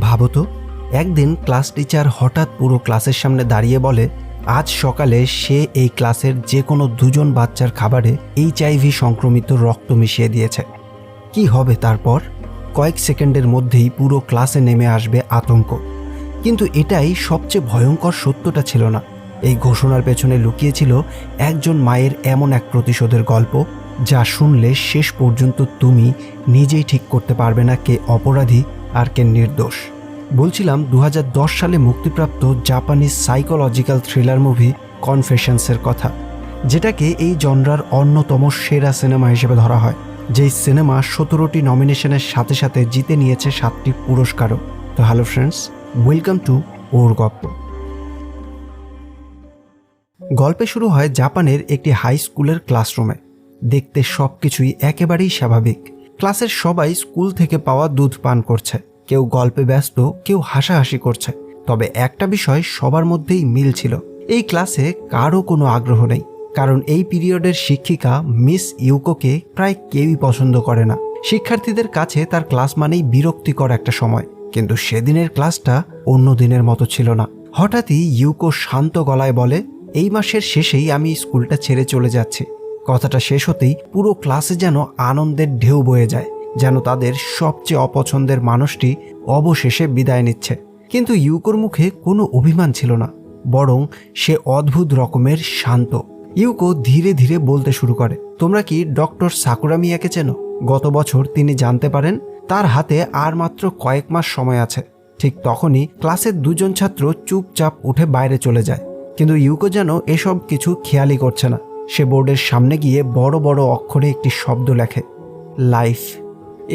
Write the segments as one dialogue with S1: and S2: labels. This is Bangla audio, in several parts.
S1: ভাবো তো, একদিন ক্লাস টিচার হঠাৎ পুরো ক্লাসের সামনে দাঁড়িয়ে বলে আজ সকালে সে এই ক্লাসের যে কোনো 2জন বাচ্চার খাবারে HIV সংক্রমিত রক্ত মিশিয়ে দিয়েছে। কি হবে তারপর? কয়েক সেকেন্ডের মধ্যেই পুরো ক্লাসে নেমে আসবে আতঙ্ক। কিন্তু এটাই সবচেয়ে ভয়ঙ্কর সত্যটা ছিল না। এই ঘোষণার পেছনে লুকিয়েছিল একজন মায়ের এমন এক প্রতিশোধের গল্প, যা শুনলে শেষ পর্যন্ত তুমি নিজেই ঠিক করতে পারবে না কে অপরাধী আর কে নির্দোষ। বলছিলাম 2010 সালে মুক্তিপ্রাপ্ত জাপানিজ সাইকোলজিক্যাল থ্রিলার মুভি কনফেশনসের কথা, যেটাকে এই জনরার অন্যতম সেরা সিনেমা হিসেবে ধরা হয়। যেই সিনেমা 17টি নমিনেশনের সাথে সাথে জিতে নিয়েছে 7টি পুরস্কারও। তো হ্যালো ফ্রেন্ডস, ওয়েলকাম টু ওর গল্প। গল্পে শুরু হয় জাপানের একটি হাই স্কুলের ক্লাসরুমে। দেখতে সবকিছুই একেবারেই স্বাভাবিক। ক্লাসের সবাই স্কুল থেকে পাওয়া দুধ পান করছে, কেউ গল্পে ব্যস্ত, কেউ হাসাহাসি করছে। তবে একটা বিষয় সবার মধ্যেই মিল ছিল, এই ক্লাসে কারো কোনো আগ্রহ নেই। কারণ এই পিরিয়ডের শিক্ষিকা মিস ইউকোকে প্রায় কেউই পছন্দ করে না। শিক্ষার্থীদের কাছে তার ক্লাস মানেই বিরক্তিকর একটা সময়। কিন্তু সেদিনের ক্লাসটা অন্য দিনের মতো ছিল না। হঠাৎই ইউকো শান্ত গলায় বলে, এই মাসের শেষেই আমি স্কুলটা ছেড়ে চলে যাচ্ছি। কথাটা শেষ হতেই পুরো ক্লাসে যেন আনন্দের ঢেউ বয়ে যায়, যেন তাদের সবচেয়ে অপছন্দের মানুষটি অবশেষে বিদায় নিচ্ছে। কিন্তু ইউকোর মুখে কোনো অভিমান ছিল না, বরং সে অদ্ভুত রকমের শান্ত। ইউকো ধীরে ধীরে বলতে শুরু করে, তোমরা কি ডক্টর সাকুরামিয়াকে চেনো? গত বছর তিনি জানতে পারেন তার হাতে আর মাত্র কয়েক মাস সময় আছে। ঠিক তখনই ক্লাসের 2জন ছাত্র চুপচাপ উঠে বাইরে চলে যায়। কিন্তু ইউকো যেন এসব কিছু খেয়ালই করছে না। সে বোর্ডের সামনে গিয়ে বড় বড় অক্ষরে একটি শব্দ লেখে, লাইফ।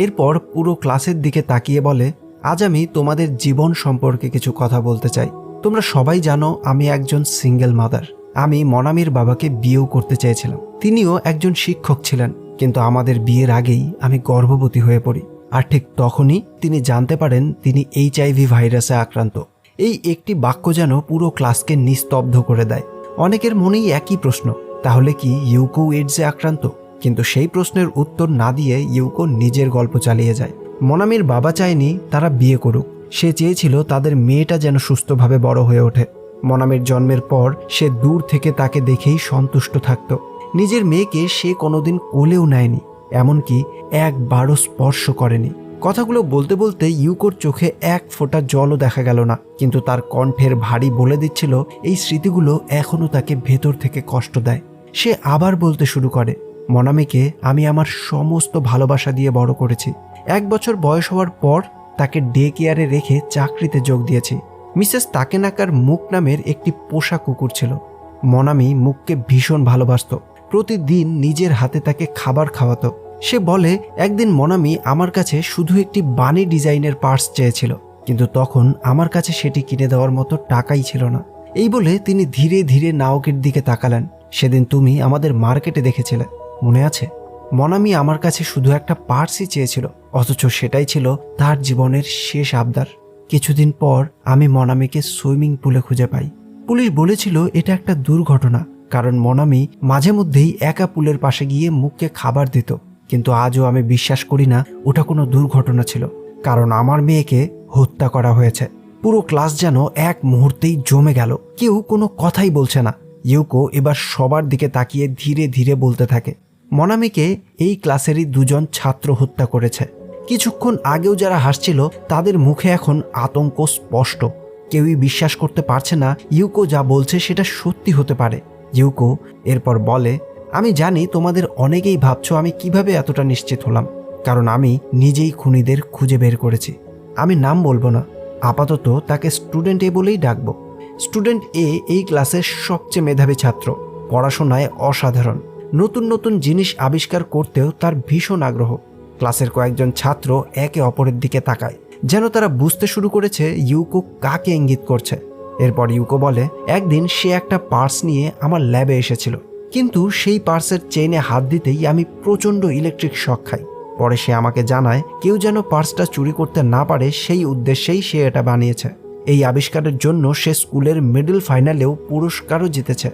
S1: এরপর পুরো ক্লাসের দিকে তাকিয়ে বলে, আজ আমি তোমাদের জীবন সম্পর্কে কিছু কথা বলতে চাই। তোমরা সবাই জানো আমি একজন সিঙ্গেল মাদার। আমি মনামির বাবাকে বিয়েও করতে চেয়েছিলাম। তিনিও একজন শিক্ষক ছিলেন। কিন্তু আমাদের বিয়ের আগেই আমি গর্ভবতী হয়ে পড়ি। আর ঠিক তখনই তিনি জানতে পারেন তিনি HIV ভাইরাসে আক্রান্ত। এই একটি বাক্য যেন পুরো ক্লাসকে নিস্তব্ধ করে দেয়। অনেকের মনেই একই প্রশ্ন, তাহলে কি ইউকো এইডসে আক্রান্ত? কিন্তু সেই প্রশ্নের উত্তর না দিয়ে ইউকো নিজের গল্প চালিয়ে যায়। মনামির বাবা চায়নি তারা বিয়ে করুক। সে চেয়েছিল তাদের মেয়েটা যেন সুস্থভাবে বড় হয়ে ওঠে। মনামির জন্মের পর সে দূর থেকে তাকে দেখেই সন্তুষ্ট থাকত। নিজের মেয়েকে সে কোনোদিন কোলেও নেয়নি, এমনকি একবারও স্পর্শ করেনি। কথাগুলো বলতে বলতে ইউকোর চোখে এক ফোঁটা জলও দেখা গেল না, কিন্তু তার কণ্ঠের ভারী বলে দিচ্ছিল এই স্মৃতিগুলো এখনো তাকে ভেতর থেকে কষ্ট দেয়। সে আবার বলতে শুরু করে, মনামিকে আমি আমার সমস্ত ভালোবাসা দিয়ে বড় করেছি। 1 বছর বয়স হওয়ার পর তাকে ডে কেয়ারে রেখে চাকরিতে যোগ দিয়েছি। মিসেস তাকেনাকার মুক নামের একটি পোষা কুকুর ছিল। মনামি মুককে ভীষণ ভালোবাসত, প্রতিদিন নিজের হাতে তাকে খাবার খাওয়াতো। সে বলে, একদিন মনামি আমার কাছে শুধু একটি বানি ডিজাইনের পার্স চেয়েছিল, কিন্তু তখন আমার কাছে সেটি কিনে দেওয়ার মতো টাকাই ছিল না। এই বলে তিনি ধীরে ধীরে নাওকের দিকে তাকালেন। সেদিন তুমি আমাদের মার্কেটে দেখেছিলে, মনে আছে? মনামি আমার কাছে শুধু একটা পার্সই চেয়েছিল, অথচ সেটাই ছিল তার জীবনের শেষ আবদার। কিছুদিন পর আমি মনামিকে সুইমিং পুলে খুঁজে পাই। পুলিশ বলেছিল এটা একটা দুর্ঘটনা, কারণ মনামি মাঝে মধ্যেই একা পুলের পাশে গিয়ে মুখকে খাবার দিত। কিন্তু আজও আমি বিশ্বাস করি না ওটা কোনো দুর্ঘটনা ছিল, কারণ আমার মেয়েকে হত্যা করা হয়েছে। পুরো ক্লাস যেন এক মুহূর্তেই জমে গেল, কেউ কোনো কথাই বলছে না। ইউকো এবার সবার দিকে তাকিয়ে ধীরে ধীরে বলতে থাকে, মনামিকে এই ক্লাসেরই 2জন ছাত্র হত্যা করেছে। কিছুক্ষণ আগেও যারা হাসছিল তাদের মুখে এখন আতঙ্ক স্পষ্ট। কেউই বিশ্বাস করতে পারছে না ইউকো যা বলছে সেটা সত্যি হতে পারে। ইউকো এরপর বলে, আমি জানি তোমাদের অনেকেই ভাবছো আমি কিভাবে এতটা নিশ্চিত হলাম, কারণ আমি নিজেই খুনিদের খুঁজে বের করেছি। আমি নাম বলবো না, আপাতত তাকে স্টুডেন্ট এ বলেই ডাকবো। স্টুডেন্ট এ এই ক্লাসের সবচেয়ে মেধাবী ছাত্র, পড়াশোনায় অসাধারণ, নতুন নতুন জিনিস আবিষ্কার করতেও তার ভীষণ আগ্রহ। ক্লাসের কয়েকজন ছাত্র একে অপরের দিকে তাকায়, যেন তারা বুঝতে শুরু করেছে ইউকো কাকে ইঙ্গিত করছে। এরপর ইউকো বলে, একদিন সে একটা পার্স নিয়ে আমার ল্যাবে এসেছিল, কিন্তু সেই পার্সের চেইনে হাত দিতেই আমি প্রচণ্ড ইলেকট্রিক শক খাই। পরে সে আমাকে জানায় কেউ যেন পার্সটা চুরি করতে না পারে সেই উদ্দেশ্যেই সে এটা বানিয়েছে। এই আবিষ্কারের জন্য সে স্কুলের মিডল ফাইনালেও পুরস্কারও জিতেছে।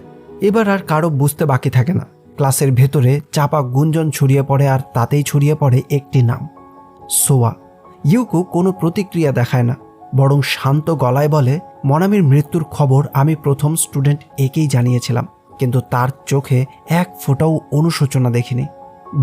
S1: এবার আর কারো বুঝতে বাকি থাকে না। ক্লাসের ভেতরে চাপা গুঞ্জন ছড়িয়ে পড়ে, আর তাতেই ছড়িয়ে পড়ে একটি নাম, সোয়া। ইউকো কোনো প্রতিক্রিয়া দেখায় না, বরং শান্ত গলায় বলে, মনামির মৃত্যুর খবর আমি প্রথম স্টুডেন্ট একেই জানিয়েছিলাম, কিন্তু তার চোখে এক ফোঁটাও অনুশোচনা দেখিনি।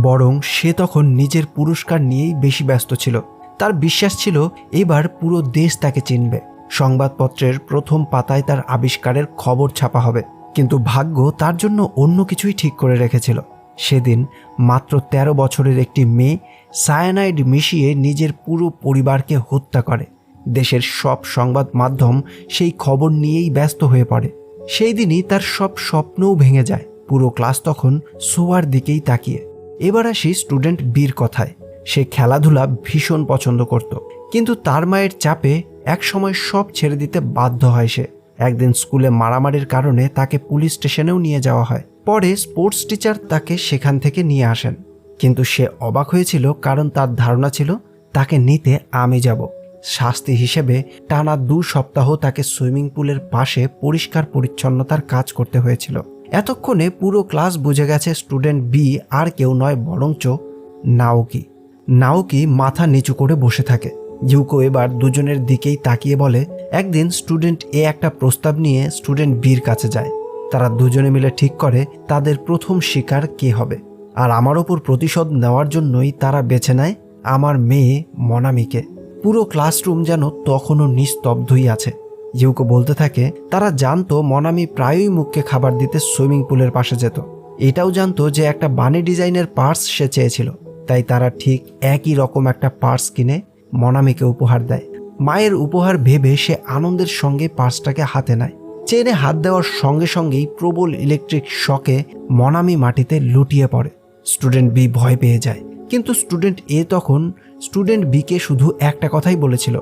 S1: বরং সে তখন নিজের পুরস্কার নিয়েই বেশি ব্যস্ত ছিল। তার বিশ্বাস ছিল এবার পুরো দেশ তাকে চিনবে, সংবাদপত্রের প্রথম পাতায় তার আবিষ্কারের খবর ছাপা হবে। কিন্তু ভাগ্য তার জন্য অন্য কিছুই ঠিক করে রেখেছিল। সেদিন মাত্র 13 বছরের একটি মেয়ে সায়ানাইড মিশিয়ে নিজের পুরো পরিবারকে হত্যা করে। দেশের সব সংবাদ মাধ্যম সেই খবর নিয়েই ব্যস্ত হয়ে পড়ে। সেই দিনই তার সব স্বপ্নও ভেঙে যায়। পুরো ক্লাস তখন শোয়ার দিকেই তাকিয়ে। এবার আসি স্টুডেন্ট বির কথায়। সে খেলাধুলা ভীষণ পছন্দ করত, কিন্তু তার মায়ের চাপে একসময় সব ছেড়ে দিতে বাধ্য হয় সে। একদিন স্কুলে মারামারির কারণে তাকে পুলিশ স্টেশনেও নিয়ে যাওয়া হয়। পরে স্পোর্টস টিচার তাকে সেখান থেকে নিয়ে আসেন, কিন্তু সে অবাক হয়েছিল, কারণ তার ধারণা ছিল তাকে নিতে আমি যাব। শাস্তি হিসেবে টানা 2 সপ্তাহ তাকে সুইমিং পুলের পাশে পরিষ্কার পরিচ্ছন্নতার কাজ করতে হয়েছিল। এতক্ষণে পুরো ক্লাস বুঝে গেছে স্টুডেন্ট বি আর কেউ নয়, বরঞ্চ নাওকি। নাওকি মাথা নিচু করে বসে থাকে। ইউকো এবার দুজনের দিকেই তাকিয়ে বলে, একদিন স্টুডেন্ট এ একটা প্রস্তাব নিয়ে স্টুডেন্ট বির কাছে যায়। তারা দুজনে মিলে ঠিক করে তাদের প্রথম শিকার কে হবে। আর আমার ওপর প্রতিশোধ নেওয়ার জন্যই তারা বেছে নেয় আমার মেয়ে মনামিকে। পুরো ক্লাসরুম যেন তখনও নিস্তব্ধই আছে। ইউকো বলতে থাকে, তারা জানতো মনামি প্রায়ই মুখকে খাবার দিতে সুইমিং পুলের পাশে যেত। এটাও জানতো যে একটা বানি ডিজাইনের পার্স সে চেয়েছিল, তাই তারা ঠিক একই রকম একটা পার্স কিনে মনামিকে উপহার দেয়। মায়ের উপহার ভেবে সে আনন্দের সঙ্গে পার্সটাকে হাতে নেয়। চেনে হাত দেওয়ার সঙ্গে সঙ্গেই প্রবল ইলেকট্রিক শকে মনামি মাটিতে লুটিয়ে পড়ে। স্টুডেন্ট বি ভয় পেয়ে যায়, কিন্তু স্টুডেন্ট এ তখন স্টুডেন্ট বিকে শুধু একটা কথাই বলেছিল,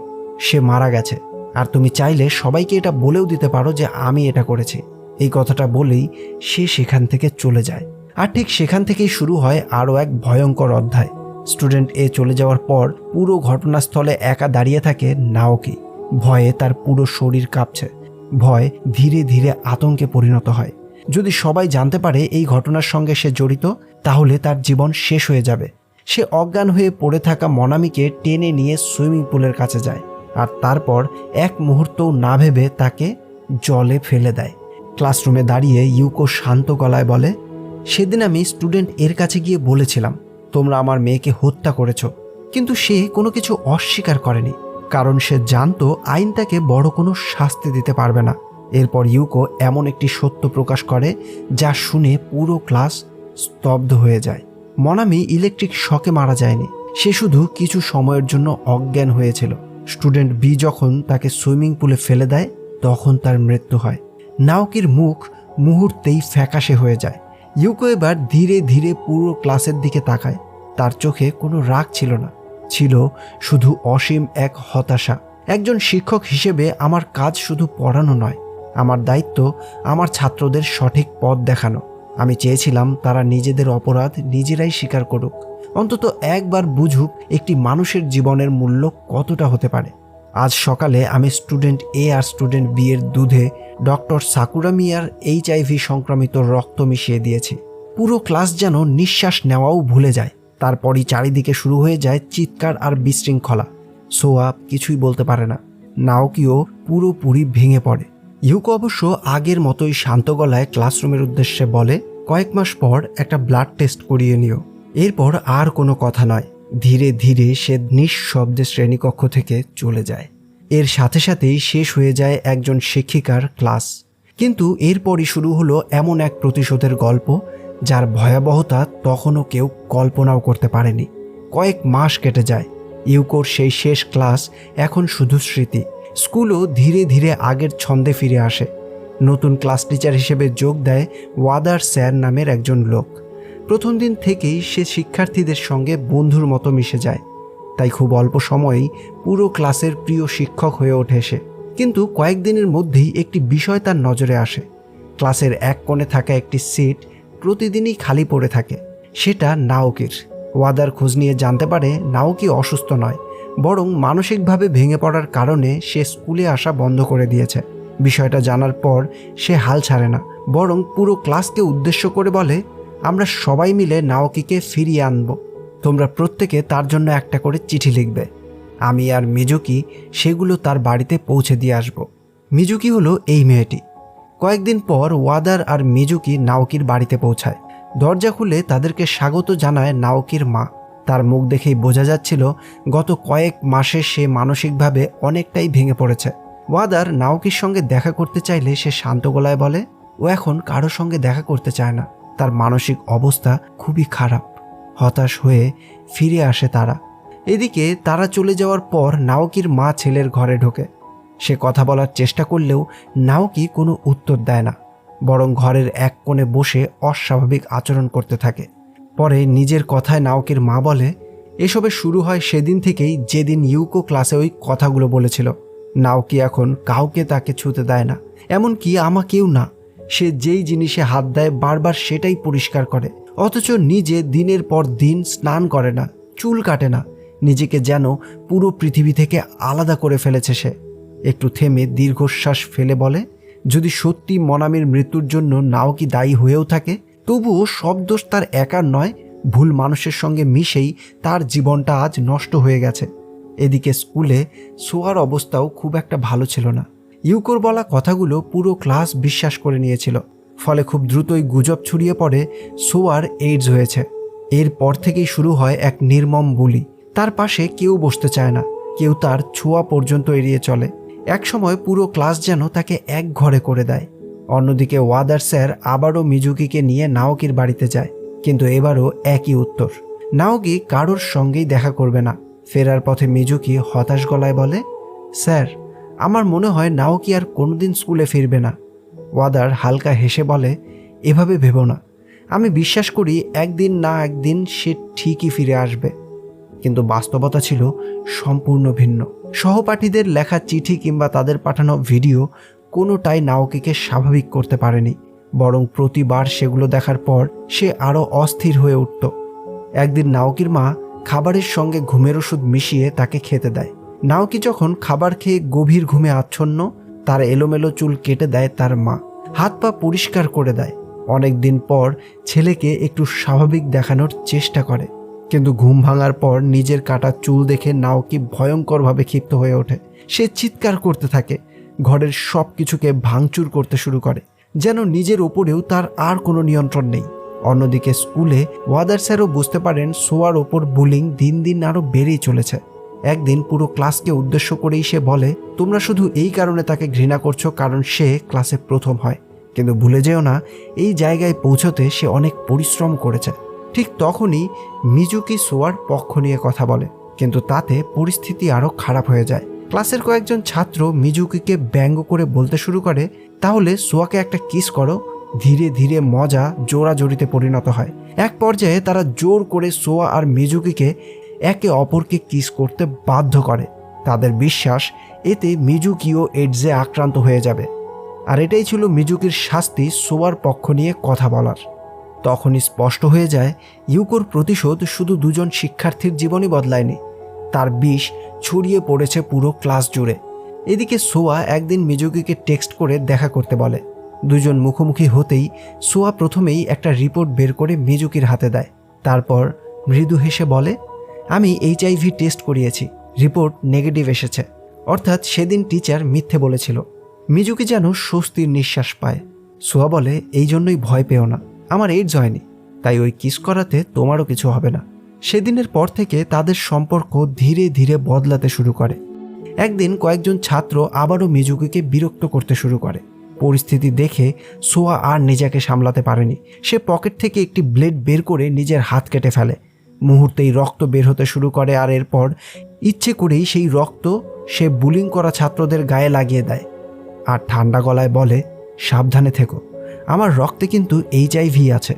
S1: সে মারা গেছে, আর তুমি চাইলে সবাইকে এটা বলেও দিতে পারো যে আমি এটা করেছি। এই কথাটা বলেই সে সেখান থেকে চলে যায়। আর ঠিক সেখান থেকেই শুরু হয় আরও এক ভয়ঙ্কর অধ্যায়। স্টুডেন্ট এ চলে যাওয়ার পর পুরো ঘটনাস্থলে একা দাঁড়িয়ে থাকে নাওকি। ভয়ে তার পুরো শরীর কাঁপছে। ভয় ধীরে ধীরে আতঙ্কে পরিণত হয়। যদি সবাই জানতে পারে এই ঘটনার সঙ্গে সে জড়িত, তাহলে তার জীবন শেষ হয়ে যাবে। সে অজ্ঞান হয়ে পড়ে থাকা মনামিকে টেনে নিয়ে সুইমিং পুলের কাছে যায়, আর তারপর এক মুহূর্তও না ভেবে তাকে জলে ফেলে দেয়। ক্লাসরুমে দাঁড়িয়ে ইউকো শান্ত গলায় বলে, সেদিন আমি স্টুডেন্ট এর কাছে গিয়ে বলেছিলাম তোমরা আমার মেয়েকে হত্যা করেছ, কিন্তু সে কোনো কিছু অস্বীকার করেনি, কারণ সে জানতো আইন তাকে বড় কোনো শাস্তি দিতে পারবে না। এরপর ইউকো এমন একটি সত্য প্রকাশ করে যা শুনে পুরো ক্লাস স্তব্ধ হয়ে যায়। মনামি ইলেকট্রিক শকে মারা যায়নি, সে শুধু কিছু সময়ের জন্য অজ্ঞান হয়েছিল। স্টুডেন্ট বি যখন তাকে সুইমিং পুলে ফেলে দেয়, তখন তার মৃত্যু হয়। নাওকির মুখ মুহূর্তেই ফ্যাকাশে হয়ে যায়। ইউকো এবার ধীরে ধীরে পুরো ক্লাসের দিকে তাকায়। তার চোখে কোনো রাগ ছিল না, ছিল শুধু অসীম এক হতাশা। একজন শিক্ষক হিসেবে আমার কাজ শুধু পড়ানো নয়, আমার দায়িত্ব আমার ছাত্রদের সঠিক পথ দেখানো। আমি চেয়েছিলাম তারা নিজেদের অপরাধ নিজেরাই স্বীকার করুক, অন্তত একবার বুঝুক একটি মানুষের জীবনের মূল্য কতটা হতে পারে। আজ সকালে আমি স্টুডেন্ট এ আর স্টুডেন্ট বি এর দুধে ডক্টর সাকুরামিয়ার HIV সংক্রমিত রক্ত মিশিয়ে দিয়েছি। পুরো ক্লাস যেন নিঃশ্বাস নেওয়াও ভুলে যায়। তারপরই চারিদিকে শুরু হয়ে যায় চিৎকার আর বিশৃঙ্খলা। সোয়া কিছুই বলতে পারে না, নাওকিও পুরোপুরি ভেঙে পড়ে। ইউকো অবশ্য আগের মতোই শান্ত গলায় ক্লাসরুমের উদ্দেশ্যে বলে, কয়েক মাস পর একটা ব্লাড টেস্ট করিয়ে নিও। এরপর আর কোনো কথা নয়। ধীরে ধীরে সে নিঃশব্দে শ্রেণীকক্ষ থেকে চলে যায়। এর সাথে সাথেই শেষ হয়ে যায় একজন শিক্ষিকার ক্লাস। কিন্তু এরপরই শুরু হলো এমন এক প্রতিশোধের গল্প যার ভয়াবহতা তখনও কেউ কল্পনাও করতে পারেনি। কয়েক মাস কেটে যায়। ইউকোর সেই শেষ ক্লাস এখন শুধু স্মৃতি। স্কুলও ধীরে ধীরে আগের ছন্দে ফিরে আসে। নতুন ক্লাস টিচার হিসেবে যোগ দেয় ওয়াদার স্যার নামের একজন লোক। প্রথম দিন থেকেই সে শিক্ষার্থীদের সঙ্গে বন্ধুর মতো মিশে যায়, তাই খুব অল্প সময়েই পুরো ক্লাসের প্রিয় শিক্ষক হয়ে ওঠে সে। কিন্তু কয়েকদিনের মধ্যেই একটি বিষয় তার নজরে আসে। ক্লাসের এক কোণে থাকা একটি সিট প্রতিদিনই খালি পড়ে থাকে। সেটা নাওকির। ওয়াদার খোঁজ নিয়ে জানতে পারে নাওকি অসুস্থ নয়, বরং মানসিকভাবে ভেঙে পড়ার কারণে সে স্কুলে আসা বন্ধ করে দিয়েছে। বিষয়টা জানার পর সে হাল ছাড়ে না, বরং পুরো ক্লাসকে উদ্দেশ্য করে বলে, আমরা সবাই মিলে নাওকিকে ফিরিয়ে আনব। তোমরা প্রত্যেকে তার জন্য একটা করে চিঠি লিখবে। আমি আর মিজুকি সেগুলো তার বাড়িতে পৌঁছে দিয়ে আসব। মিজুকি হলো এই মেয়েটি। কয়েকদিন পর ওয়াদার আর মিজুকি নাওকির বাড়িতে পৌঁছায়। দরজা খুলে তাদেরকে স্বাগত জানায় নাওকির মা। তার মুখ দেখেই বোঝা যাচ্ছিল গত কয়েক মাসে সে মানসিকভাবে অনেকটাই ভেঙে পড়েছে। ওয়াদার নাওকির সঙ্গে দেখা করতে চাইলে সে শান্ত গলায় বলে ও এখন কারোর সঙ্গে দেখা করতে চায় না, তার মানসিক অবস্থা খুবই খারাপ। হতাশ হয়ে ফিরে আসে তারা। এদিকে তারা চলে যাওয়ার পর নাওকির মা ছেলের ঘরে ঢোকে। সে কথা বলার চেষ্টা করলেও নাওকি কোনো উত্তর দেয় না, বরং ঘরের এক কোণে বসে অস্বাভাবিক আচরণ করতে থাকে। পরে নিজের কথায় নাওকির মা বলে এসবে শুরু হয় সেদিন থেকেই যেদিন ইউকো ক্লাসে ওই কথাগুলো বলেছিল। নাওকি এখন কাউকে তাকে ছুতে দেয় না, এমনকি আমাকেও না। সে যেই জিনিসে হাত দেয় বারবার সেটাই পরিষ্কার করে, অথচ নিজে দিনের পর দিন স্নান করে না, চুল কাটে না। নিজেকে যেন পুরো পৃথিবী থেকে আলাদা করে ফেলেছে সে। একটু থেমে দীর্ঘশ্বাস ফেলে বলে যদি সত্যি মনামির মৃত্যুর জন্য নাওকি দায়ী হয়েও থাকে, তবুও সব দোষ তার একার নয়। ভুল মানুষের সঙ্গে মিশেই তার জীবনটা আজ নষ্ট হয়ে গেছে। এদিকে স্কুলে সোয়ার অবস্থাও খুব একটা ভালো ছিল না। ইউকোর বলা কথাগুলো পুরো ক্লাস বিশ্বাস করে নিয়েছিল। ফলে খুব দ্রুতই গুজব ছড়িয়ে পড়ে সোয়ার এইডস হয়েছে। এরপর থেকেই শুরু হয় এক নির্মম বুলি। তার পাশে কেউ বসতে চায় না, কেউ তার ছোঁয়া পর্যন্ত এড়িয়ে চলে। একসময় পুরো ক্লাস যেন তাকে এক ঘরে করে দেয়। অন্যদিকে ওয়াদার স্যার আবারও মিজুকিকে নিয়ে নাওকির বাড়িতে যায়, কিন্তু এবারও একই উত্তর, নাওকি কারোর সঙ্গেই দেখা করবে না। ফেরার পথে মিজুকি হতাশ গলায় বলে স্যার, আমার মনে হয় নাওকি আর কোনোদিন স্কুলে ফিরবে না। ওয়াদার হালকা হেসে বলে এভাবে ভেবো না, আমি বিশ্বাস করি একদিন না একদিন সে ঠিকই ফিরে আসবে। কিন্তু বাস্তবতা ছিল সম্পূর্ণ ভিন্ন। সহপাঠীদের লেখা চিঠি কিংবা তাদের পাঠানো ভিডিও কোনোটাই নাওকিকে স্বাভাবিক করতে পারেনি, বরং প্রতিবার সেগুলো দেখার পর সে আরও অস্থির হয়ে উঠত। একদিন নাওকির মা খাবারের সঙ্গে ঘুমের ওষুধ মিশিয়ে তাকে খেতে দেয়। নাওকি যখন খাবার খেয়ে গভীর ঘুমে আচ্ছন্ন, তার এলোমেলো চুল কেটে দেয় তার মা, হাত পা পরিষ্কার করে দেয়। অনেক দিন পর ছেলেকে একটু স্বাভাবিক দেখানোর চেষ্টা করে, কিন্তু ঘুম ভাঙার পর নিজের কাটা চুল দেখে নাওকি ভয়ঙ্করভাবে ক্ষিপ্ত হয়ে ওঠে। সে চিৎকার করতে থাকে, ঘরের সব কিছুকে ভাঙচুর করতে শুরু করে, যেন নিজের ওপরেও তার আর কোনো নিয়ন্ত্রণ নেই। অন্যদিকে স্কুলে ওয়াদার স্যারও বুঝতে পারেন সোয়ার ওপর বুলিং দিন দিন আরও বেড়েই চলেছে। একদিন পুরো ক্লাসকে উদ্দেশ্য করেই সে বলে তোমরা শুধু এই কারণে তাকে ঘৃণা করছো কারণ সে ক্লাসে প্রথম হয়, কিন্তু ভুলে যেও না এই জায়গায় পৌঁছতে সে অনেক পরিশ্রম করেছে। ঠিক তখনই মিজুকি সোয়ার পক্ষ নিয়ে কথা বলে, কিন্তু তাতে পরিস্থিতি আরও খারাপ হয়ে যায়। ক্লাসের কয়েকজন ছাত্র মিজুকিকে ব্যঙ্গ করে বলতে শুরু করে তাহলে সোয়াকে একটা কিস করো। ধীরে ধীরে মজা জোড়াজড়িতে পরিণত হয়। এক পর্যায়ে তারা জোর করে সোয়া আর মিজুকিকে একে অপরকে কিস করতে বাধ্য করে। তাদের বিশ্বাস এতে মিজুকিও এইডসে আক্রান্ত হয়ে যাবে, আর এটাই ছিল মিজুকির শাস্তি সোয়ার পক্ষ নিয়ে কথা বলার। তখনই স্পষ্ট হয়ে যায় ইউকোর প্রতিশোধ শুধু দুজন শিক্ষার্থীর জীবনই বদলায়নি, তার বিষ ছড়িয়ে পড়েছে পুরো ক্লাস জুড়ে। এদিকে সোয়া একদিন মিজুকিকে টেক্সট করে দেখা করতে বলে। দুজন মুখোমুখি হতেই সোয়া প্রথমেই একটা রিপোর্ট বের করে মিজুকির হাতে দেয়। তারপর মৃদু হেসে বলে আমি HIV টেস্ট করিয়েছি, রিপোর্ট নেগেটিভ এসেছে, অর্থাৎ সেদিন টিচার মিথ্যে বলেছিল। মিজুকি যেন স্বস্তির নিঃশ্বাস পায়। সোয়া বলে এই জন্যই ভয় পেও না, আমার এইডস হয়নি, তাই ওই কিস করাতে তোমারও কিছু হবে না। সেদিনের পর থেকে তাদের সম্পর্ক ধীরে ধীরে বদলাতে শুরু করে। একদিন কয়েকজন ছাত্র আবারও মিজুকিকে বিরক্ত করতে শুরু করে। পরিস্থিতি দেখে সোয়া আর নিজেকে সামলাতে পারেনি। সে পকেট থেকে একটি ব্লেড বের করে নিজের হাত কেটে ফেলে। মুহূর্তেই রক্ত বের হতে শুরু করে, আর এরপর ইচ্ছে করেই সেই রক্ত সে বুলিং করা ছাত্রদের গায়ে লাগিয়ে দেয়, আর ঠান্ডা গলায় বলে সাবধানে থেকো, আমার রক্তে কিন্তু HIV আছে।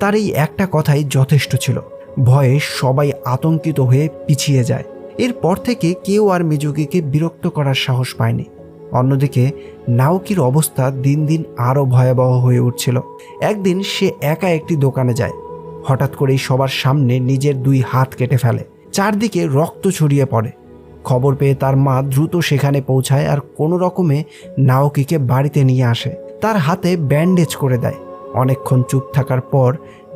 S1: তার এই একটা কথাই যথেষ্ট ছিল। ভয়ে সবাই আতঙ্কিত হয়ে পিছিয়ে যায়। এরপর থেকে কেউ আর মিজুকিকে বিরক্ত করার সাহস পায়নি। অন্যদিকে নাওকির অবস্থা দিন দিন আরও ভয়াবহ হয়ে উঠছিল। একদিন সে একা একটি দোকানে যায়। হঠাৎ করেই সবার সামনে নিজের 2 হাত কেটে ফেলে। চারদিকে রক্ত ছড়িয়ে পড়ে। খবর পেয়ে তার মা দ্রুত সেখানে পৌঁছায় আর কোনো রকমে নাওকিকে বাড়িতে নিয়ে আসে। তার হাতে ব্যান্ডেজ করে দেয়। অনেকক্ষণ চুপ থাকার পর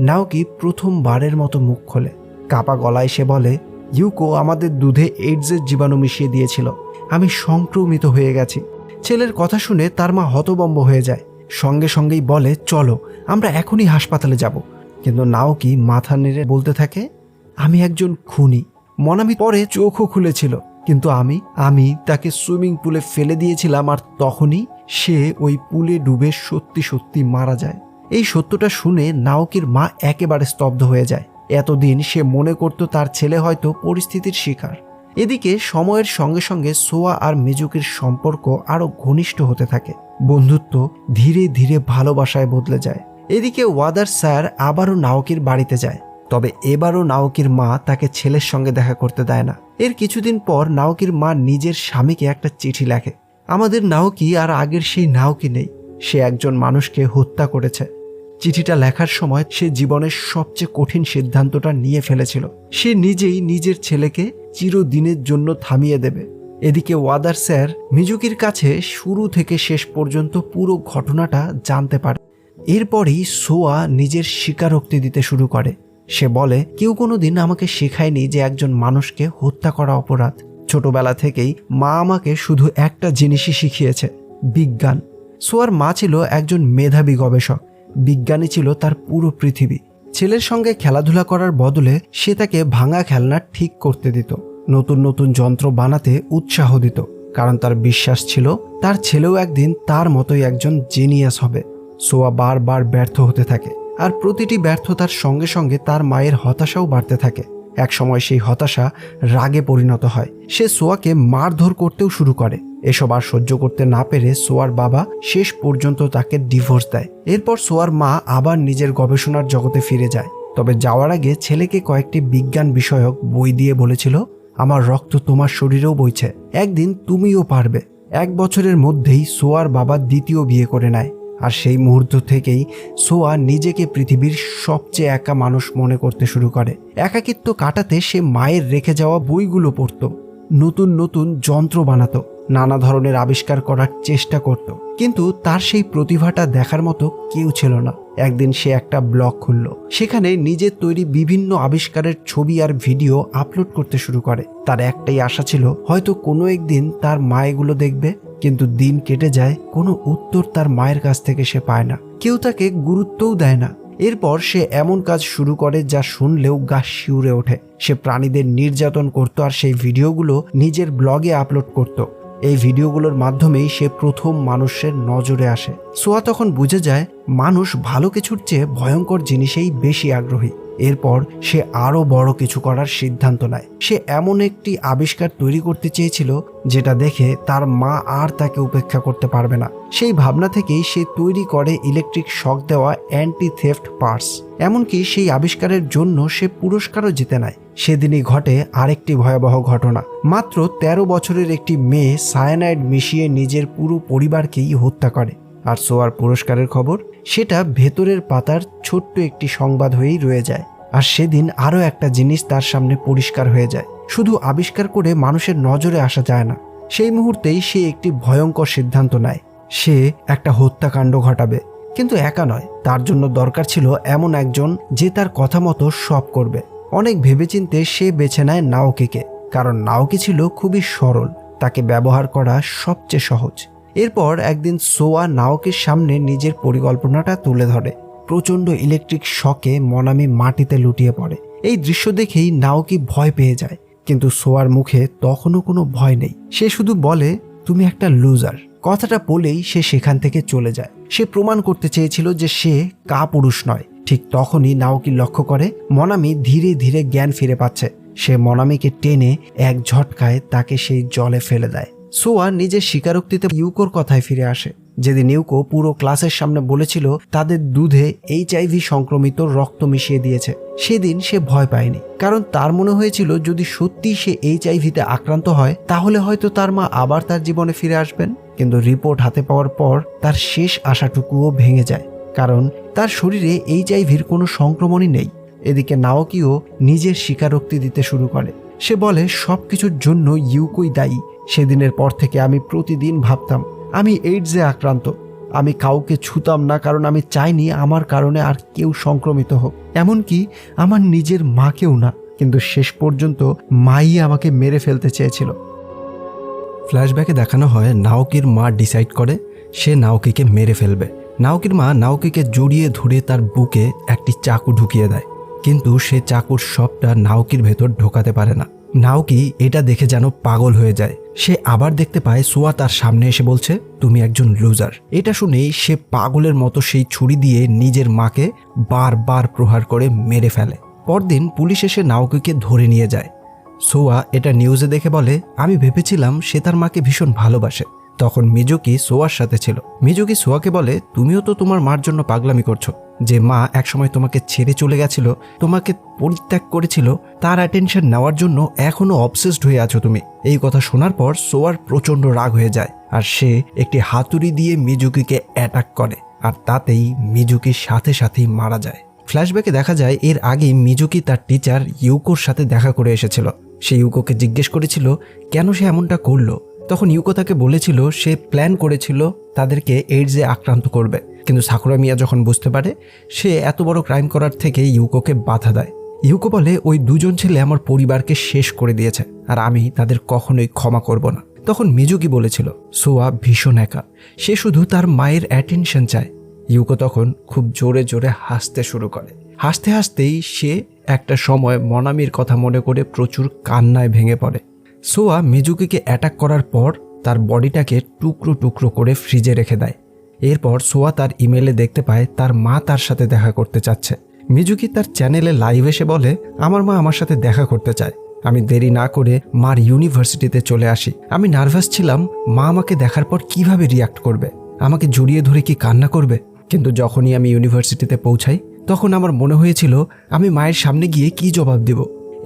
S1: নাওকি প্রথমবারের মতো মুখ খোলে। কাপা গলায় সে বলে ইউকো আমাদের দুধে এইডসের জীবাণু মিশিয়ে দিয়েছিল, আমি সংক্রমিত হয়ে গেছি। ছেলের কথা শুনে তার মা হতভম্ব হয়ে যায়, সঙ্গে সঙ্গেই বলে চলো আমরা এখনই হাসপাতালে যাব। কিন্তু নাওকি মাথা নেড়ে বলতে থাকে আমি একজন খুনি। মনামি পরে চোখও খুলেছিল, কিন্তু আমি তাকে সুইমিং পুলে ফেলে দিয়েছিলাম, আর তখনই সে ওই পুলে ডুবে সত্যি সত্যি মারা যায়। এই সত্যটা শুনে নাওকির মা একেবারে স্তব্ধ হয়ে যায়। এতদিন সে মনে করত তার ছেলে হয়তো পরিস্থিতির শিকার। এদিকে সময়ের সঙ্গে সঙ্গে সোয়া আর মিজুকির সম্পর্ক আরো ঘনিষ্ঠ হতে থাকে। বন্ধুত্ব ধীরে ধীরে ভালোবাসায় বদলে যায়। এদিকে ওয়াদার স্যার আবারও নাওকির বাড়িতে যায়, তবে এবারও নাওকির মা তাকে ছেলের সঙ্গে দেখা করতে দেয় না। এর কিছুদিন পর নাওকির মা নিজের স্বামীকে একটা চিঠি লেখে, আমাদের নাওকি আর আগের সেই নাওকি নেই, সে একজন মানুষকে হত্যা করেছে। চিঠিটা লেখার সময় সে জীবনের সবচেয়ে কঠিন সিদ্ধান্তটা নিয়ে ফেলেছিল, সে নিজেই নিজের ছেলেকে চিরদিনের জন্য থামিয়ে দেবে। এদিকে ওয়াদার স্যার মিজুকির কাছে শুরু থেকে শেষ পর্যন্ত পুরো ঘটনাটা জানতে পারে। এরপরই সোয়া নিজের স্বীকারোক্তি দিতে শুরু করে। সে বলে কেউ কোনোদিন আমাকে শেখায়নি যে একজন মানুষকে হত্যা করা অপরাধ। ছোটবেলা থেকেই মা আমাকে শুধু একটা জিনিসই শিখিয়েছে, বিজ্ঞান। সোয়ার মা ছিল একজন মেধাবী গবেষক, বিজ্ঞানী ছিল তার পুরো পৃথিবী। ছেলের সঙ্গে খেলাধুলা করার বদলে সে তাকে ভাঙা খেলনা ঠিক করতে দিত, নতুন নতুন যন্ত্র বানাতে উৎসাহ দিত, কারণ তার বিশ্বাস ছিল তার ছেলেও একদিন তার মতোই একজন জিনিয়াস হবে। সোয়া বারবার ব্যর্থ হতে থাকে, আর প্রতিটি ব্যর্থতার সঙ্গে সঙ্গে তার মায়ের হতাশাও বাড়তে থাকে। একসময় সেই হতাশা রাগে পরিণত হয়, সে সোয়াকে মারধর করতেও শুরু করে। এসব আর সহ্য করতে না পেরে সোয়ার বাবা শেষ পর্যন্ত তাকে ডিভোর্স দেয়। এরপর সোয়ার মা আবার নিজের গবেষণার জগতে ফিরে যায়, তবে যাওয়ার আগে ছেলেকে কয়েকটি বিজ্ঞান বিষয়ক বই দিয়ে বলেছিল, আমার রক্ত তোমার শরীরেও বইছে, একদিন তুমিও পারবে। 1 বছরের মধ্যেই সোয়ার বাবা দ্বিতীয় বিয়ে করে নেয়, আর সেই মুহূর্ত থেকেই সোয়া নিজেকে পৃথিবীর সবচেয়ে একা মানুষ মনে করতে শুরু করে। একাকিত্ব কাটাতে সে মায়ের রেখে যাওয়া বইগুলো পড়ত, নতুন নতুন যন্ত্র বানাতো, নানা ধরনের আবিষ্কার করার চেষ্টা করত, কিন্তু তার সেই প্রতিভাটা দেখার মতো কেউ ছিল না। একদিন সে একটা ব্লগ খুলল, সেখানে নিজের তৈরি বিভিন্ন আবিষ্কারের ছবি আর ভিডিও আপলোড করতে শুরু করে। তার একটাই আশা ছিল হয়তো কোনো একদিন তার মা এগুলো দেখবে, কিন্তু দিন কেটে যায়, কোনো উত্তর তার মায়ের কাছ থেকে সে পায় না, কেউ তাকে গুরুত্বও দেয় না। এরপর সে এমন কাজ শুরু করে যা শুনলেও গা শিউরে ওঠে। সে প্রাণীদের নির্যাতন করত, আর সেই ভিডিওগুলো নিজের ব্লগে আপলোড করত। এই ভিডিওগুলোর মাধ্যমেই সে প্রথম মানুষের নজরে আসে। সোয়া তখন বুঝে যায় মানুষ ভালো কিছুর চেয়ে ভয়ঙ্কর জিনিসেই বেশি আগ্রহী। এরপর সে আরো বড় কিছু করার সিদ্ধান্ত নেয়। সে এমন একটি আবিষ্কার তৈরি করতে চেয়েছিল যেটা দেখে তার মা আর তাকে উপেক্ষা করতে পারবে না। সেই ভাবনা থেকেই সে তৈরি করে ইলেকট্রিক শক দেওয়া অ্যান্টি থেফট পার্স। এমনকি সেই আবিষ্কারের জন্য সে পুরস্কারও জিতে নেয়। সেদিনই ঘটে আরেকটি ভয়াবহ ঘটনা। মাত্র 13 বছরের একটি মেয়ে সায়ানাইড মিশিয়ে নিজের পুরো পরিবারকেই হত্যা করে। আর সোয়ার পুরস্কারের খবর সেটা ভেতরের পাতার ছোট্ট একটি সংবাদ হয়েই রয়ে যায়। আর সেদিন আরও একটা জিনিস তার সামনে পরিষ্কার হয়ে যায়, শুধু আবিষ্কার করে মানুষের নজরে আসা যায় না। সেই মুহূর্তেই সে একটি ভয়ঙ্কর সিদ্ধান্ত নেয়, সে একটা হত্যাকাণ্ড ঘটাবে। কিন্তু একা নয়, তার জন্য দরকার ছিল এমন একজন যে তার কথা মতো সব করবে। অনেক ভেবেচিন্তে সে বেছে নেয় নাওকিকে, কারণ নাওকি ছিল খুবই সরল, তাকে ব্যবহার করা সবচেয়ে সহজ। এরপর একদিন সোয়া নাওকির সামনে নিজের পরিকল্পনাটা তুলে ধরে। প্রচণ্ড ইলেকট্রিক শকে মনামি মাটিতে লুটিয়ে পড়ে। এই দৃশ্য দেখেই নাওকি ভয় পেয়ে যায়, কিন্তু সোয়ার মুখে তখনও কোনো ভয় নেই। সে শুধু বলে, তুমি একটা লুজার। কথাটা বলেই সে সেখান থেকে চলে যায়। সে প্রমাণ করতে চেয়েছিল যে সে কাপুরুষ নয়। ঠিক তখনই নাওকি লক্ষ্য করে মনামি ধীরে ধীরে জ্ঞান ফিরে পাচ্ছে। সে মনামিকে টেনে এক ঝটকায় তাকে সেই জলে ফেলে দেয়। সোয়া নিজের স্বীকারোক্তিতে ইউকোর কথায় ফিরে আসে। যেদিন ইউকো পুরো ক্লাসের সামনে বলেছিল তাদের দুধে HIV সংক্রমিত রক্ত মিশিয়ে দিয়েছে, সেদিন সে ভয় পায়নি, কারণ তার মনে হয়েছিল যদি সত্যি সে HIV-তে আক্রান্ত হয় তাহলে হয়তো তার মা আবার তার জীবনে ফিরে আসবেন। কিন্তু রিপোর্ট হাতে পাওয়ার পর তার শেষ আশাটুকুও ভেঙে যায়, কারণ তার শরীরে HIV-র কোনো সংক্রমণই নেই। এদিকে নাওকিও নিজের স্বীকারোক্তি দিতে শুরু করে। সে বলে সবকিছুর জন্য ইউকোই দায়ী। সেদিনের পর থেকে আমি প্রতিদিন ভাবতাম আমি এইডসে আক্রান্ত। আমি কাউকে ছুতাম না, কারণ আমি চাইনি আমার কারণে আর কেউ সংক্রমিত হোক, এমনকি আমার নিজের মাকেও না। কিন্তু শেষ পর্যন্ত মাই আমাকে মেরে ফেলতে চেয়েছিল। ফ্ল্যাশব্যাকে দেখানো হয় নাওকির মা ডিসাইড করে সে নাওকিকে মেরে ফেলবে। নাওকির মা নাওকিকে জড়িয়ে ধরে তার বুকে একটি চাকু ঢুকিয়ে দেয়, কিন্তু সে চাকুর সবটা নাওকির ভেতর ঢোকাতে পারে না। নাওকি এটা দেখে যেন পাগল হয়ে যায়। সে আবার দেখতে পায় সোয়া তার সামনে এসে বলছে, তুমি একজন লুজার। এটা শুনেই সে পাগলের মতো সেই ছুরি দিয়ে নিজের মাকে বারবার প্রহার করে মেরে ফেলে। পরদিন পুলিশ এসে নাওকিকে ধরে নিয়ে যায়। সোয়া এটা নিউজে দেখে বলে, আমি ভেবেছিলাম সে তার মাকে ভীষণ ভালোবাসে। তখন মিজুকি সোয়ার সাথে ছিল। মিজুকি সোয়াকে বলে, তুমিও তো তোমার মার জন্য পাগলামি করছো। যে মা একসময় তোমাকে ছেড়ে চলে গেছিল, তোমাকে পরিত্যাগ করেছিল, তার অ্যাটেনশন নেওয়ার জন্য এখনো অবসেসড হয়ে আছো তুমি। এই কথা শোনার পর সোয়ার প্রচন্ড রাগ হয়ে যায় আর সে একটি হাতুড়ি দিয়ে মিজুকিকে অ্যাটাক করে, আর তাতেই মিজুকির সাথে সাথেই মারা যায়। ফ্ল্যাশব্যাকে দেখা যায় এর আগে মিজুকি তার টিচার ইউকোর সাথে দেখা করে এসেছিল। সে ইউকোকে জিজ্ঞেস করেছিল কেন সে এমনটা করলো। তখন ইউকো তাকে বলেছিল সে প্ল্যান করেছিল তাদেরকে এইডসে আক্রান্ত করবে, কিন্তু সাকুরা মিয়া যখন বুঝতে পারে সে এত বড় ক্রাইম করার থেকে ইউকোকে বাধা দেয়। ইউকো বলে, ওই দুজন ছেলে আমার পরিবারকে শেষ করে দিয়েছে আর আমি তাদের কখনোই ক্ষমা করব না। তখন মিজুকি বলেছিল সোয়া ভীষণ একা, সে শুধু তার মায়ের অ্যাটেনশন চায়। ইউকো তখন খুব জোরে জোরে হাসতে শুরু করে। হাসতে হাসতেই সে একটা সময় মনামির কথা মনে করে প্রচুর কান্নায় ভেঙে পড়ে। সোয়া মিজুকিকে অ্যাটাক করার পর তার বডিটাকে টুকরো টুকরো করে ফ্রিজে রেখে দেয়। এরপর সোয়া তার ইমেলে দেখতে পায় তার মা তার সাথে দেখা করতে চাচ্ছে। মিজুকি তার চ্যানেলে লাইভ এসে বলে, আমার মা আমার সাথে দেখা করতে চায়। আমি দেরি না করে মার ইউনিভার্সিটিতে চলে আসি। আমি নার্ভাস ছিলাম মা আমাকে দেখার পর কিভাবে রিয়াক্ট করবে, আমাকে জড়িয়ে ধরে কি কান্না করবে। কিন্তু যখনই আমি ইউনিভার্সিটিতে পৌঁছাই তখন আমার মনে হয়েছিল আমি মায়ের সামনে গিয়ে কি জবাব দেব।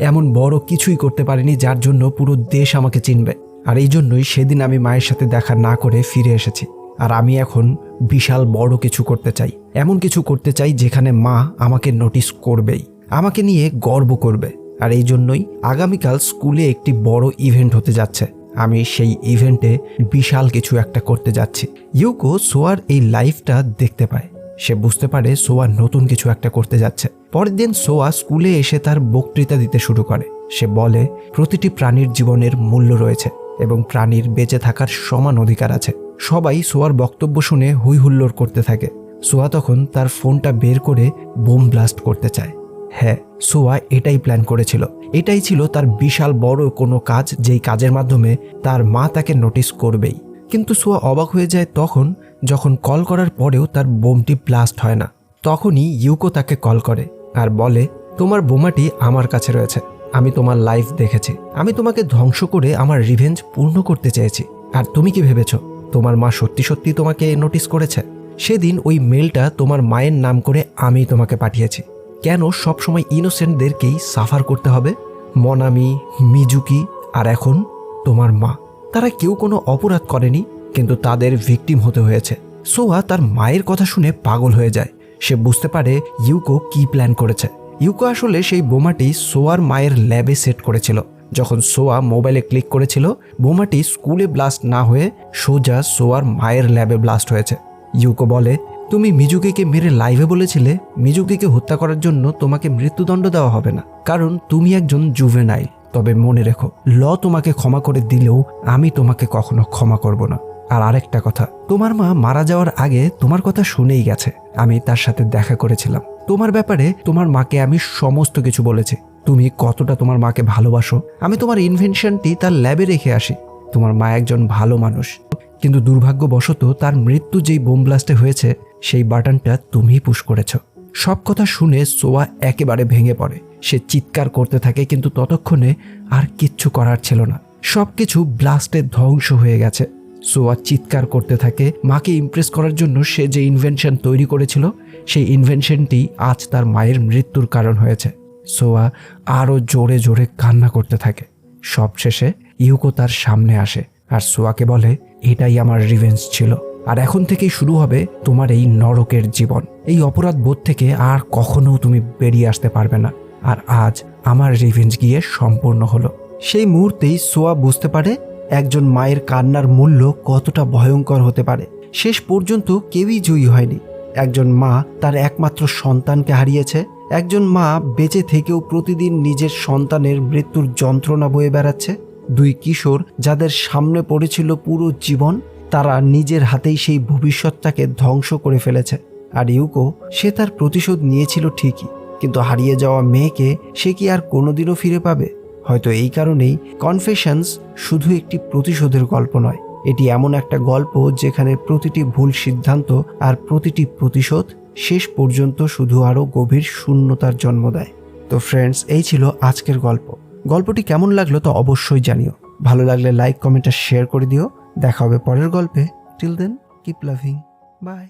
S1: এমন বড় কিছুই করতে পারিনি যার জন্য পুরো দেশ আমাকে চিনবে, আর এই জন্যই সেদিন আমি মায়ের সাথে দেখা না করে ফিরে এসেছি। আর আমি এখন বিশাল বড় কিছু করতে চাই, এমন কিছু করতে চাই যেখানে মা আমাকে নোটিস করবেই, আমাকে নিয়ে গর্ব করবে। আর এই জন্যই আগামীকাল স্কুলে একটি বড় ইভেন্ট হতে যাচ্ছে। আমি সেই ইভেন্টে বিশাল কিছু একটা করতে যাচ্ছি। ইউকো সোয়ার এই লাইফটা দেখতে পায়। সে বুঝতে পারে সোয়া নতুন কিছু একটা করতে যাচ্ছে। পরের দিন সোয়া স্কুলে এসে তার বক্তৃতা দিতে শুরু করে। সে বলে, প্রতিটি প্রাণীর জীবনের মূল্য রয়েছে এবং প্রাণীর বেঁচে থাকার সমান অধিকার আছে। সবাই সোয়ার বক্তব্য শুনে হই হুল্লোড় করতে থাকে। সোয়া তখন তার ফোনটা বের করে বোম ব্লাস্ট করতে চায়। হ্যাঁ, সোয়া এটাই প্ল্যান করেছিল। এটাই ছিল তার বিশাল বড় কোনো কাজ, যেই কাজের মাধ্যমে তার মা তাকে নোটিস করবেই। কিন্তু সোয়া অবাক হয়ে যায় যখন কল করার পরেও তার বোমটি ব্লাস্ট হয় না। তখনই ইউকো তাকে কল করে আর বলে, তোমার বোমাটি আমার কাছে রয়েছে, আমি তোমার লাইফ দেখেছি, আমি তোমাকে ধ্বংস করে আমার রিভেঞ্জ পূর্ণ করতে চেয়েছি। আর তুমি কি ভেবেছ তোমার মা সত্যি সত্যি তোমাকে নোটিস করেছে? সেদিন ওই মেলটা তোমার মায়ের নাম করে আমি তোমাকে পাঠিয়েছি। কেন সবসময় ইনোসেন্টদেরকেই সাফার করতে হবে? মনামি, মিজুকি আর এখন তোমার মা, তারা কেউ কোনো অপরাধ করেনি, কিন্তু তাদের ভিকটিম হতে হয়েছে। সোয়া তার মায়ের কথা শুনে পাগল হয়ে যায়। সে বুঝতে পারে ইউকো কি প্ল্যান করেছে। ইউকো আসলে সেই বোমাটি সোয়ার মায়ের ল্যাবে সেট করেছিল। যখন সোয়া মোবাইলে ক্লিক করেছিল, বোমাটি স্কুলে ব্লাস্ট না হয়ে সোজা সোয়ার মায়ের ল্যাবে ব্লাস্ট হয়েছে। ইউকো বলে, তুমি মিজুকিকে মেরে লাইভে বলেছিলে মিজুকিকে হত্যা করার জন্য তোমাকে মৃত্যুদণ্ড দেওয়া হবে না, কারণ তুমি একজন জুভেনাইল। তবে মনে রেখো, ল তোমাকে ক্ষমা করে দিলেও আমি তোমাকে কখনো ক্ষমা করব না। আর আরেকটা কথা, তোমার মা মারা যাওয়ার আগে তোমার কথা শুনেই গেছে। আমি তার সাথে দেখা করেছিলাম। তোমার ব্যাপারে তোমার মাকে আমি সমস্ত কিছু বলেছি। তুমি কতটা তোমার মাকে ভালোবাসো আমি তোমার ইনভেনশনটি তার ল্যাবে রেখে আসি। তোমার মা একজন ভালো মানুষ, কিন্তু দুর্ভাগ্যবশত তার মৃত্যু যেই বোম ব্লাস্টে হয়েছে সেই বাটনটা তুমিই পুশ করেছ। সব কথা শুনে সোয়া একেবারে ভেঙে পড়ে। সে চিৎকার করতে থাকে, কিন্তু ততক্ষণে আর কিচ্ছু করার ছিল না। সবকিছু ব্লাস্টে ধ্বংস হয়ে গেছে। সোয়া চিৎকার করতে থাকে। মাকে ইমপ্রেস করার জন্য সে যে ইনভেনশন তৈরি করেছিল সেই ইনভেনশনটি আজ তার মায়ের মৃত্যুর কারণ হয়েছে। সোয়া আরও জোরে জোরে কান্না করতে থাকে। সবশেষে ইউকো তার সামনে আসে আর সোয়াকে বলে, এটাই আমার রিভেঞ্জ ছিল, আর এখন থেকেই শুরু হবে তোমার এই নরকের জীবন। এই অপরাধ বোধ থেকে আর কখনো তুমি বেরিয়ে আসতে পারবে না। আর আজ আমার রিভেঞ্জ গিয়ে সম্পূর্ণ হলো। সেই মুহূর্তেই সোয়া বুঝতে পারে একজন মায়ের কান্নার মূল্য কতটা ভয়ঙ্কর হতে পারে। শেষ পর্যন্ত কেউই জয়ী হয়নি। একজন মা তার একমাত্র সন্তানকে হারিয়েছে, একজন মা বেঁচে থেকেও প্রতিদিন নিজের সন্তানের মৃত্যুর যন্ত্রণা বয়ে বেড়াচ্ছে, দুই কিশোর যাদের সামনে পড়েছিল পুরো জীবন, তারা নিজের হাতেই সেই ভবিষ্যৎটাকে ধ্বংস করে ফেলেছে। আর ইউকো, সে তার প্রতিশোধ নিয়েছিল ঠিকই, কিন্তু হারিয়ে যাওয়া মেয়েকে সে কি আর কোনোদিনও ফিরে পাবে? হয়তো এই কারণেই কনফেশনস শুধু একটি প্রতিশোধের গল্প নয়, এটি এমন একটা গল্প যেখানে প্রতিটি ভুল সিদ্ধান্ত আর প্রতিটি প্রতিশোধ শেষ পর্যন্ত শুধু আরও গভীর শূন্যতার জন্ম দেয়। তো ফ্রেন্ডস, এই ছিল আজকের গল্প। গল্পটি কেমন লাগলো তো অবশ্যই জানিও। ভালো লাগলে লাইক, কমেন্ট আর শেয়ার করে দিও। দেখা হবে পরের গল্পে। Till then, keep loving. By.